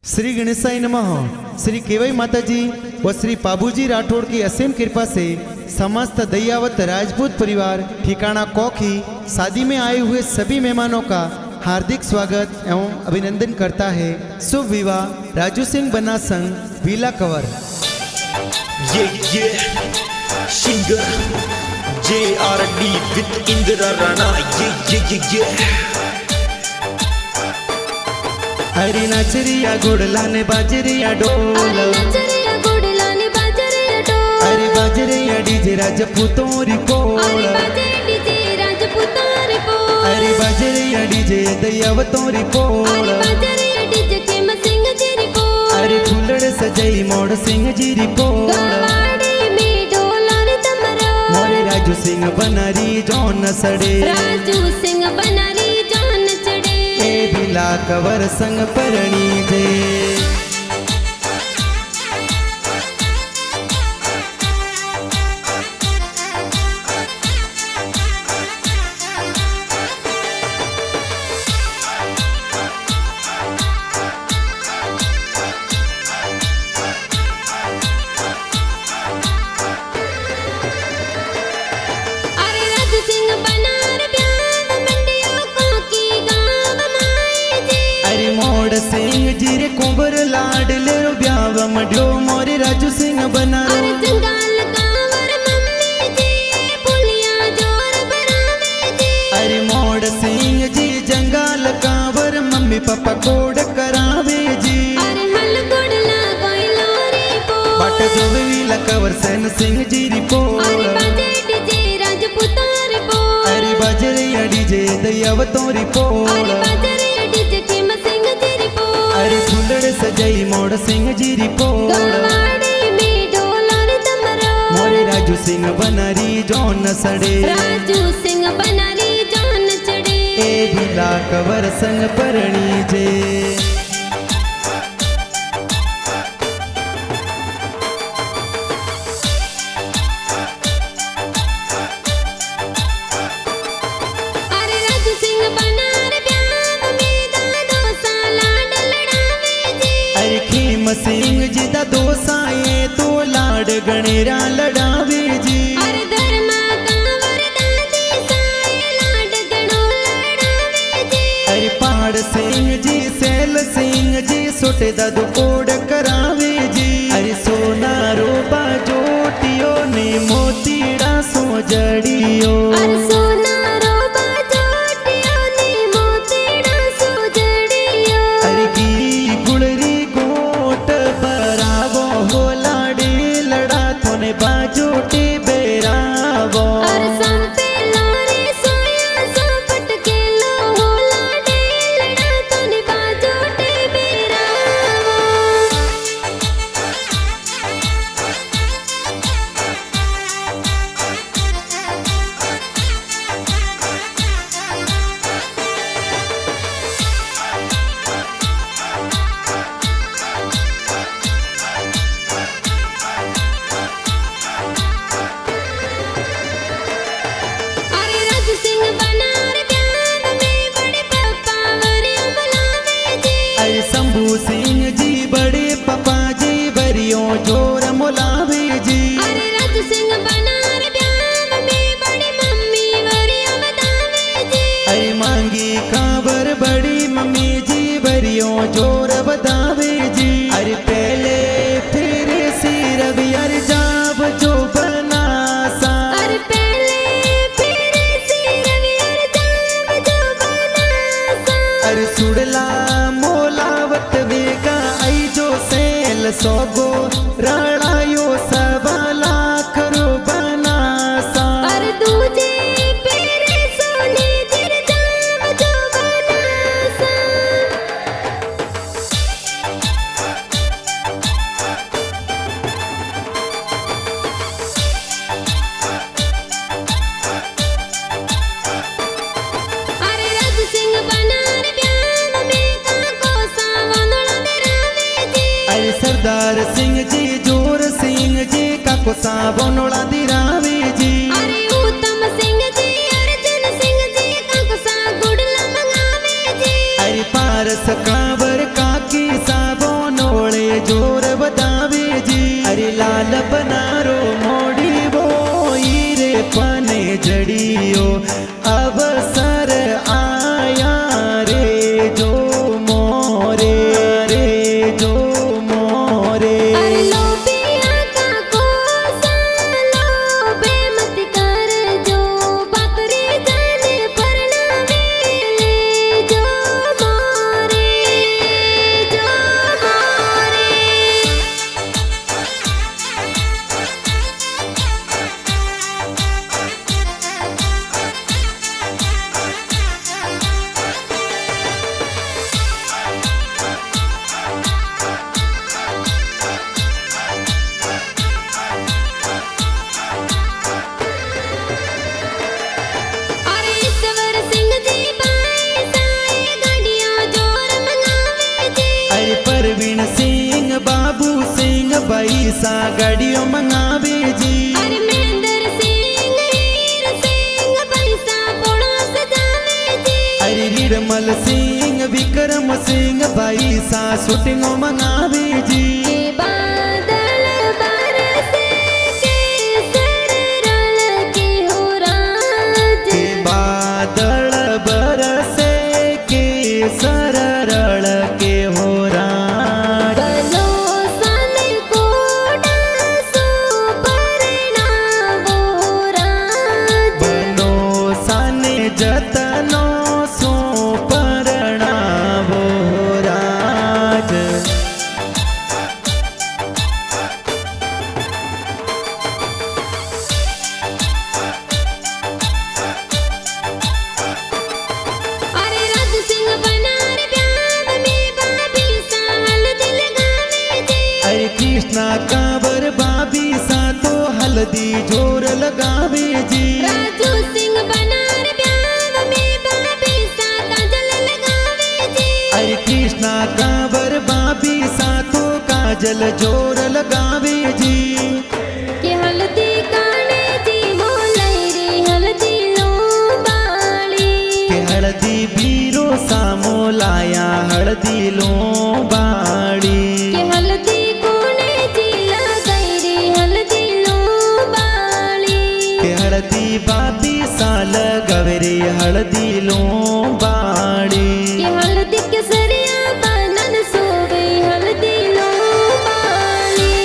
श्री गणेशाय नमः। श्री केवई माताजी व श्री पाबूजी राठौड़ की असीम कृपा से समस्त दयावत राजपूत परिवार ठिकाना कोखी शादी में आए हुए सभी मेहमानों का हार्दिक स्वागत एवं अभिनंदन करता है। शुभ विवाह राजू सिंह बन्ना संघ वीला कवर। ये singer JRD with Indira Rana ये हरी नाचरिया गुड़ला ने बाजरिया डोल, अरे बाजरिया डीजे राजपूतों री कोल, अरे बाजरिया डीजे दयावतों री कोल, अरे फूलड़ सजाई मोड़ सिंह जी री कोल, मोरे राजू सिंह बनारी जौन सड़े, ए वीला कवर संग परणी जे। सिंह जी रे कुंवर लाड ले रो ब्याव मड्यो मोरे राजू सिंह बना रो, अरे मोड़ सिंह जी जंगाल कांवर मम्मी पापा कोड करावे जी, बट जो वीला कवर सैन सिंह जी री पोल, अरे बाजरिया डीजे दयावतों री पोल, अरे फूलड़ सजाई मोड़ सिंह जी री पोल, मोरे राजू सिंह बनारी जौन सड़े, ए वीला कवर संग परणी जे। सिंह जी दा दोसाए तो लाड गणेरा लड़ावे जी, अरे पहाड़ सिंह जी सैल सिंह जी सोटे दा दुकोड़ करावे जी, अरे सोना रो बाजोटियो ने मोतीड़ा सो जड़ियो, अरे की गुड़री बाजोटे बेरावो, शंभू सिंह जी बड़े पापा जी बरियों जोर मोलावे जी, अरे मांगी कांवर बड़ी मम्मी जी बरियों जोर बतावे जी, अरे पहले फिर सिर बियर जाब जो बनासा, अरे सुड़ला सोगो राणायो सबा लाख रो बनासा, अरे दूजे पेरे सोने जिर जाम जो बनासा, अरे राजू सिंह बनार ब्याह में काको सावनोला मेरावे जी, अरे सरदार सिंह जी जोर सिंह जी काको सावनोला दिरावे जी, अरे उत्तम सिंह जी अर्जुन सिंह जी काको सा गुड़ला मंगावे जी, अरे पारस कांवर काकी सावो अवसर आया रे जो मोरे रे जो मोरे। अरे लो पिया का कोसा लोभे मत कर जो बकरी जान पर ना मिले जो मोरे जो मोरे। अरे ईश्वर सिंह जी बाई साई गाड़ियों जोर मंगावे जी। अरे परवीन सिंह बाबू सिंह बैसा गाड़ियों मंगावे जी। अरे महेंद्र सिंह हीर सिंह पैसा पोड़ा सजावे जी। अरे निर्मल सिंह विक्रम सिंह बैसा शूटिंगों मंगावे जी। के बादल बरसे केसर रल के हो राज। के बादल बरसे के सररल के हो राज। बनो सन कोड़ा सो परिणामो राज। बनो साने जतनो सो परणावो राज। अरे राज सिंह बनार ब्याह में बाबी सा हल्दी लगावे जी। अरे कृष्णा कांवर बाबी सा तो हल्दी जोर लगावे जी। राजू सिंह बनार ब्याह में बाबी सा काजल लगावे जी। अरे कृष्णा कांवर बाबी सा तो काजल जोर लगावे जी। के हल्दी काने जी मोलाई रे हल्दी लो बाली। के हल्दी बीरो सामो लाया हल्दी लो बाड़ी। के हल्दी कोने जी लगाई रे हल्दी लो बाली। के हल्दी बाबी सा लगवरे हल्दी लो बाड़ी। के हल्दी केसरिया बनन सोवे हल्दी लो बाली।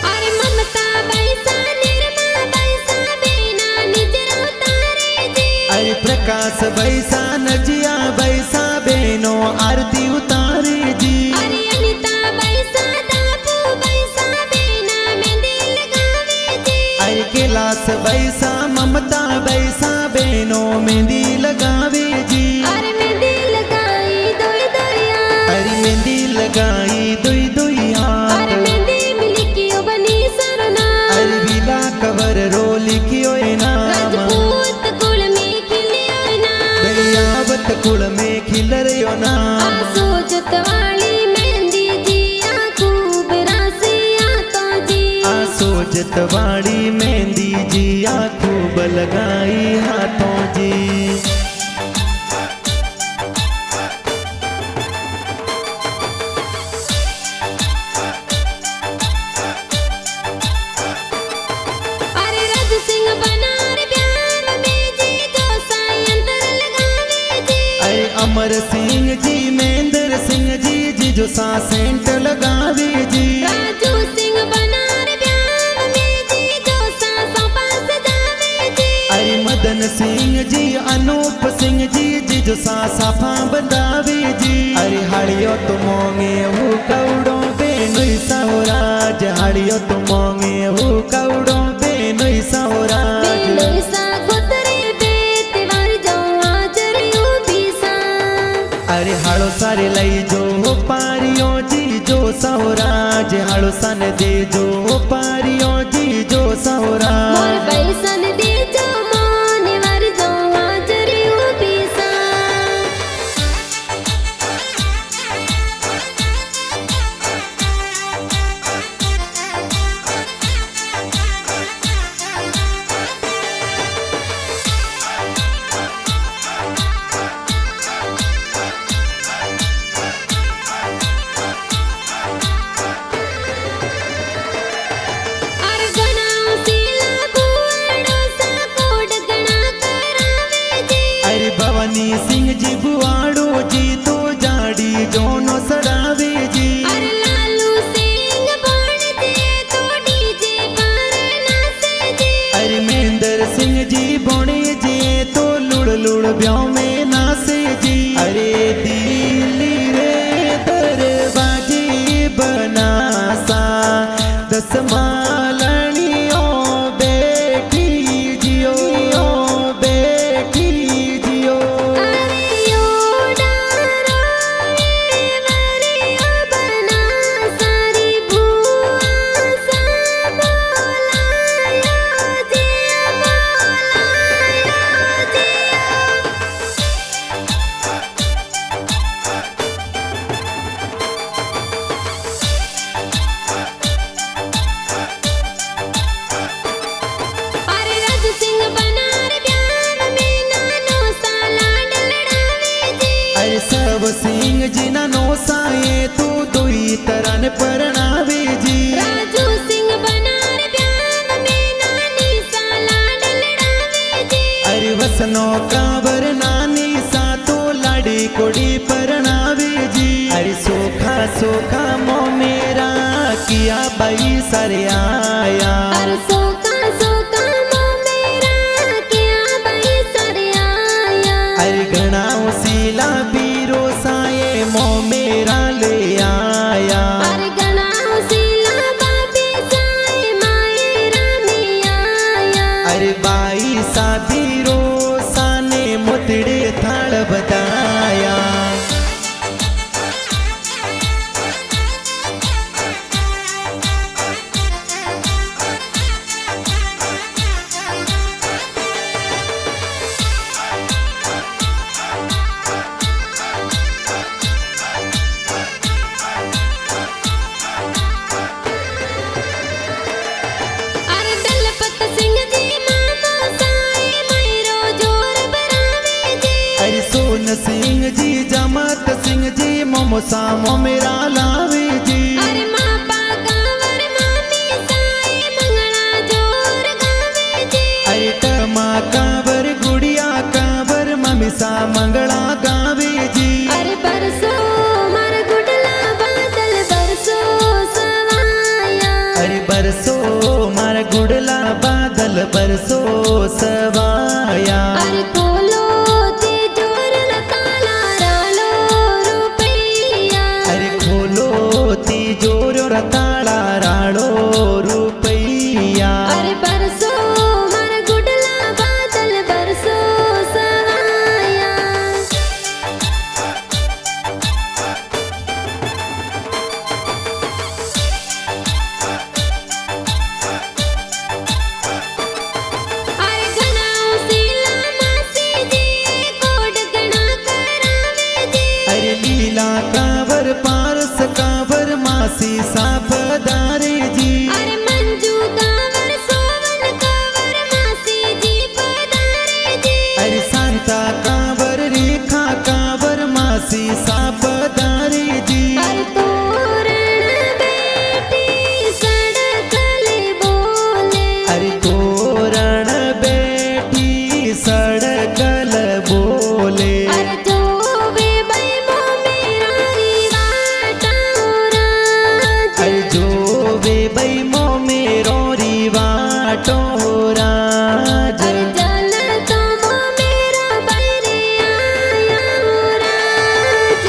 अरे ममता बैसा निर्मा बैसा बेना निजरा उतारे जी। अरे प्रकाश बैसा नजिया बैसा बेनो आरती उतारे जी। अरे अनिता बैसा दापू बैसा बेना मेहंदी लगावे जी। अरे कैलाश बैसा ममता बैसा बेनो मेहंदी लगावे जी। अरे मेहंदी लगाई दोई दोइया। अरे मेहंदी लगाई दुई दुई अरे हाथ। मेहंदी मिली क्यों बनी सरना। अरे बिला कवर रो लिखियो नाम। राजपूत कुल में खिलियो ना। दरियावत कुल में खिल रयो नाम। सोचत वाली मेहंदी जी खूब रासिया तो जी। सोचत वाड़ी मेहंदी जी खूब लगाई हाथों जी। अरे राज सिंह बनार ब्याह में जी जो सायंत्र लगावे जी। अरे अमर सिंह जी महेंद्र सिंह जी जो सा सेंट लगावे जी। राजू सिंह बनार ब्याह में जी जो सा सोपा सजावे जी। अरे मदन सिंह जी अनूप सिंह जी जो सा साफा बंदावे जी। अरे हाड़ियो तो मोंगे वो कौड़ो बेनुई सौराज। हाड़ियो तो मोंगे वो कौड़ो बेनुई सौराज। बेलोई सा गोतरे बेतवार जो हाजर यू भी सा। अरे हाड़ो सारे लई जो पारियो जी जो सौराज। हाड़ो सन दे जो पारियो जी जो मोर सौराज। बैसन दे जो मोने वर जो हाजर यू भी सा। हिंडोल ब्याह में नासे जी। अरे दिल्ली रे दरवाजे बनासा 10 मालनियों बैठी जियो बैठी जियो। अरे ओ डाराए वरिया बना सारी भुआ सा बोलाया जिया बोलाया जिया। अरे राज सिंह बनार ब्याह में नानो साला डलड़ावे जी। अरे सब सिंह जी ना नोसाए तू दुई तरन परनावे जी। राजू सिंह बनार ब्याह में नानी साला डलड़ावे जी। अरे वसनो कांवर नानी सा तो लाड़ी कोड़ी परनावे जी। अरे सोखा सोखा मो मेरा किया बाई सरे आया। अरे सोका सोका मो मेरा क्या बही सरे आया। अरे घना उसीला पीरो साए मो मेरा ले आया। अरे गना उसीला बाबी साए मायरा में आया। अरे बाई सा पीरो साने मुतड़े थाल बताया। अरे दलपत सिंह जी मामा साए मैरो जोर बरावे जी। अरे सोन सिंह जी जमत सिंह जी मोमोसा मो मेरा लावे जी। अरे मापा कांवर मामी साए मंगला जोर गावे जी। अरे टमा कांवर गुड़िया कांवर ममिसा मंगला गावे जी। अरे बरसो मार गुडला बादल बरसो सवाया। अरे बरसो मार गुड़ला बादल बरसो सवाया। अरे कोलो ते जोर न ताला रालो रुपैया। अरे खोलो तिजोर रताड़ा राड़ो रुपैया। अरे बरसो मार गुडला बादल बरसो सवाया। अरे घना उसीला मासी जी कोड गणा करावे जी। अरे लीला कांवर पारस कांवर मासी सापदारे जी। अरे मंजू कांवर सोवन कांवर मासी जी पधारे जी। अरे शांता कांवर रेखा कांवर मासी सापदारे जी। अरे तोरण बेटी सड़कले बोले। अरे तोरण बैठी सड़कल बोले। अरे जो वे बई मो मेरा रिवाटा राज। अरे जो वे बई मो मेरो रिवाटो राज। अरे जल तो मो मेरा बैरे आया राज।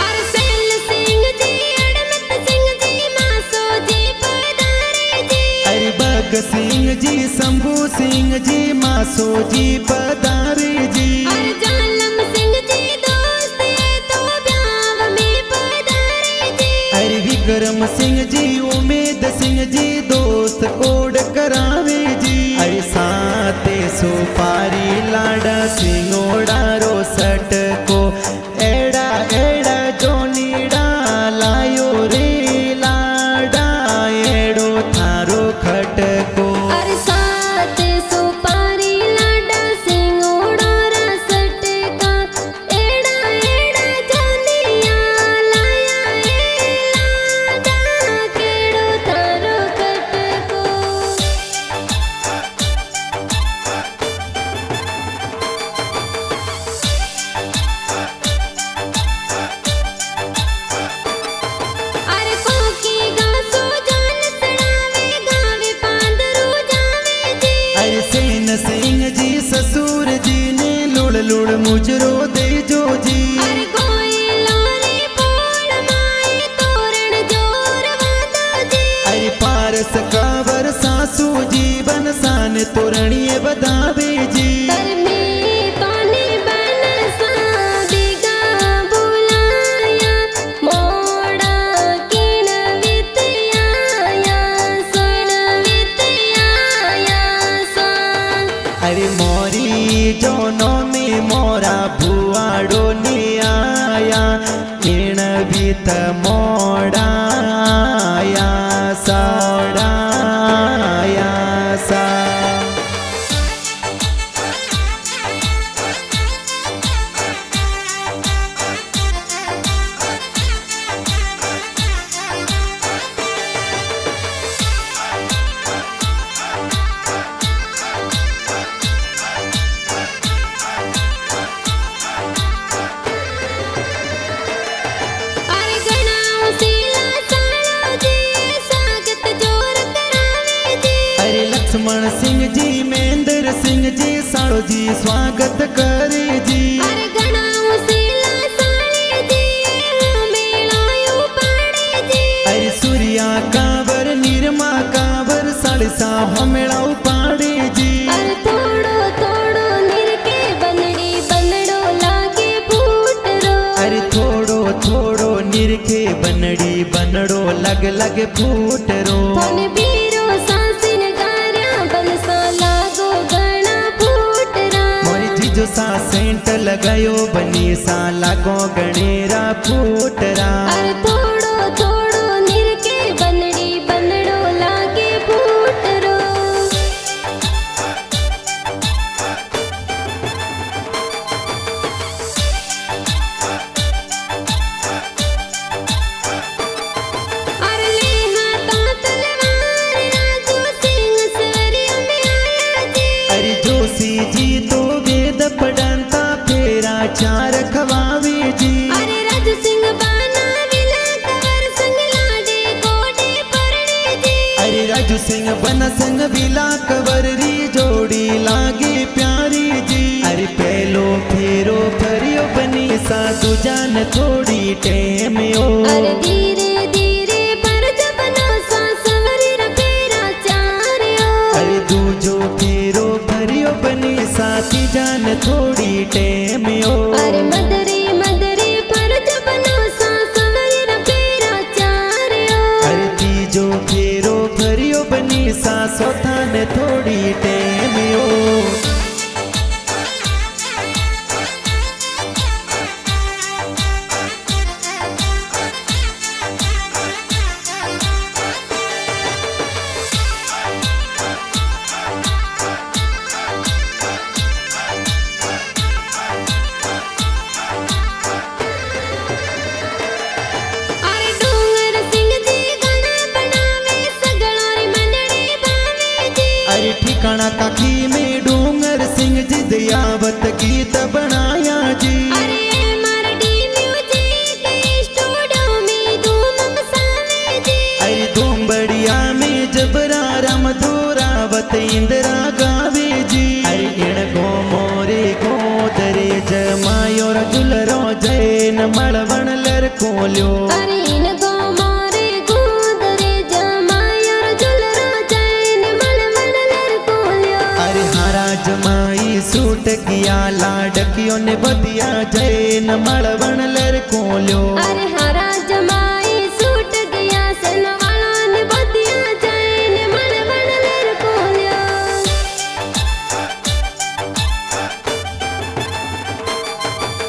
अरे सैल सिंह जी अड़मत सिंह जी मासो जी पधारे जी। अरे बग सिंह जी शंभू सिंह जी मासो जी पधारे जी। अरे जालम सिंह जी दोस्त है तो ब्याह में पधारे जी। अरे विक्रम सिंह जी उमेद सिंह जी दोस्त कोड करावे जी। अरे साते सुपारी लाडा सिंगोड़ा रो सट को एड़ा एड़ा जोनीड़ा लायो रे लाडा एड़ो थारो खटको। अरे सात सुपारी लाडा सिंगोड़ा रसट का एड़ा एड़ा जोनिया लाया ए लाडा केड़ो थारो पारस कावर सासू जीवन सान तोरणिए बधावे जी तरमे तोने बनसा दिगा बुलाया मोड़ा किण वितयाया सुन वितयाया सा अरे मोरी जोनो में मोरा भुआड़ो ने आया इन बीत मोड़ाया सोड़ाया सा अरे गणाओ सीला साड़ो जी स्वागत जोर करावे जी अरे लक्ष्मण सिंह जी महेंद्र सिंह जी साड़ो जी स्वागत करे जी अरे गणाओ सीला साड़े जी मेलायो पाड़े जी अरे सूर्या कांवर निर्मा कांवर साड़े साहब मेड़ाऊ पाड़े जी अरे थोड़ो थोड़ो निरके बनड़ी बनड़ो लागे फूटरो अरे थोड़ो थोड़ो निरखे बनड़ी बनड़ो लग लग फूटरो थोने बीरो सांसिन गार्या बनसा लागो गणा फूटरा मोरी जीजो सा सेंट लगायो बनी सा लागो गणेरा फूटरा अरे थोड़ो थोड़ो निरके बनड़ी बनड़ो लागे फूटरो अरे ले हाथों तलवार राजू सिंह सवरिया में आया जी अरे जोशी जी तो वेद पढ़ंता फेरा चार खवावे जी अरे राजू सिंह बाना विला कवर संग लाडे कोडे परणे जी अरे राजू सिंह बन संग बिला कवरी जोड़ी लागे प्यारी जी अरे पहलो फेरो फरियो बनी सा तुजान थोड़ी टेम ओ अरे धीरे धीरे पर जब नौसा सवरी रफेरा चार्यो अरे दूजो फेरो फरियो बनी सा तुजान थोड़ी टेम ओ अरे मदरे मदरे पर जब नौसा सवरी रफेरा चार्यो अरे तीजो फेरो फरियो बनी सा सोथान थोड़ी टेम ओ अरे डोंगर सिंह जी गणा बनावे सगळो रे मंडळे भावे जी अरे ठिकाना काकी में डूंगर सिंह जी दयावत गीत बनाया जी अरे एमआरडी म्यूजिक स्टूडियो में धूम मचावे जी अरे दोंबड़िया में जबरा राम धोरावत इंदिरा गावे जी अरे इण गो मोरे गोदरे जमायो जुलरो जैन मळवण लर कोल्यो अरे इन गो मोरे गोदरे जमायर जुलरो जैन मलमल लर कोल्यो अरे हारा जमाई सूट किया लाडकियों ने बदिया जैन मळवण लर कोल्यो अरे